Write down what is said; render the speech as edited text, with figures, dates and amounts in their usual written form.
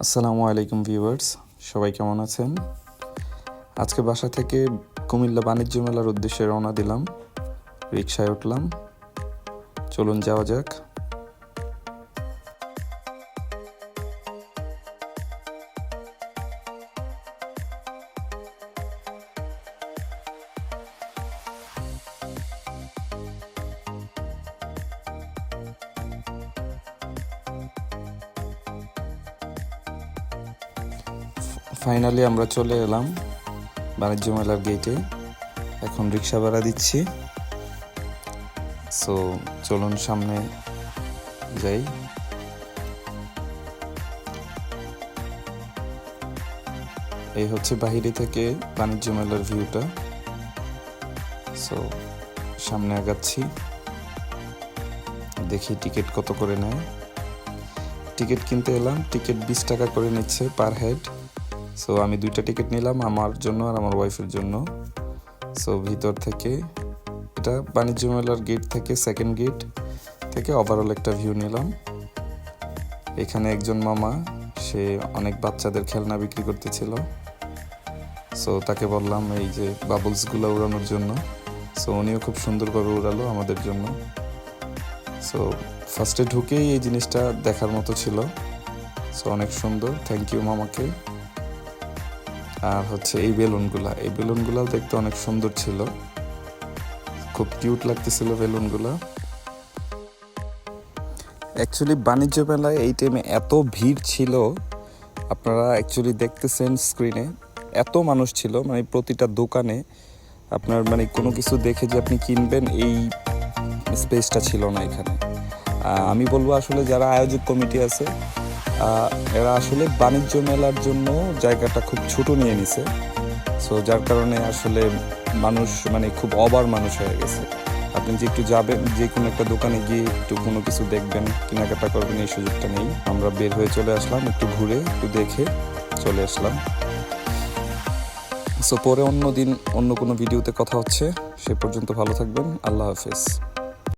আসসালামু আলাইকুম ভিউয়ার্স, সবাই কেমন আছেন? আজকে বাসা থেকে কুমিল্লা বাণিজ্য মেলার উদ্দেশ্যে রওনা দিলাম। রিকশায় উঠলাম, চলুন যাওয়া যাক। ফাইনালি আমরা চলে এলাম বাণিজ্য মেলার গেটে। এখন রিকশা ভাড়া দিচ্ছি। সো চলুন সামনে যাই। এই হচ্ছে বাহিরে থেকে বাণিজ্য মেলার ভিউটা। সো সামনে আগাচ্ছি, দেখি টিকিট কত করে নেয়। টিকিট কিনতে এলাম, টিকিট 20 টাকা করে নিচ্ছে পার হেড। সো আমি 2টা টিকিট নিলাম, আমার জন্য আর আমার ওয়াইফের জন্য। সো ভিতর থেকে এটা বাণিজ্য মেলার গেট থেকে, সেকেন্ড গেট থেকে ওভারঅল একটা ভিউ নিলাম। এখানে একজন মামা, সে অনেক বাচ্চাদের খেলনা বিক্রি করতেছিল। সো তাকে বললাম এই যে বাবলসগুলো উড়ানোর জন্য। সো উনিও খুব সুন্দরভাবে উড়ালো আমাদের জন্য। সো ফার্স্টে ঢুকেই এই জিনিসটা দেখার মতো ছিল। সো অনেক সুন্দর, থ্যাংক ইউ মামাকে। আর হচ্ছে এই বেলুনগুলা দেখতে অনেক সুন্দর ছিল, খুব কিউট লাগতেছিল বেলুনগুলা। অ্যাকচুয়ালি বাণিজ্য মেলায় এই টাইমে এত ভিড় ছিল, আপনারা অ্যাকচুয়ালি দেখতেছেন স্ক্রিনে, এত মানুষ ছিল, মানে প্রতিটা দোকানে আপনার মানে কোনো কিছু দেখে যে আপনি কিনবেন এই স্পেসটা ছিল না এখানে। আমি বলবো আসলে যারা আয়োজক কমিটি আছে, এরা আসলে বাণিজ্য মেলার জন্য জায়গাটা খুব ছোট নিয়ে নিছে। সো যার কারণে আসলে মানুষ মানে খুব ওভার মানুষ হয়ে গেছে। আপনি যে একটু যাবেন, যে কোনো একটা দোকানে গিয়ে একটু কোনো কিছু দেখবেন, কেনাকাটা করবেন, এই সুযোগটা নেই। আমরা বের হয়ে চলে আসলাম, একটু ঘুরে একটু দেখে চলে আসলাম। সো পরে অন্য দিন অন্য কোনো ভিডিওতে কথা হচ্ছে। সে পর্যন্ত ভালো থাকবেন, আল্লাহ হাফেজ।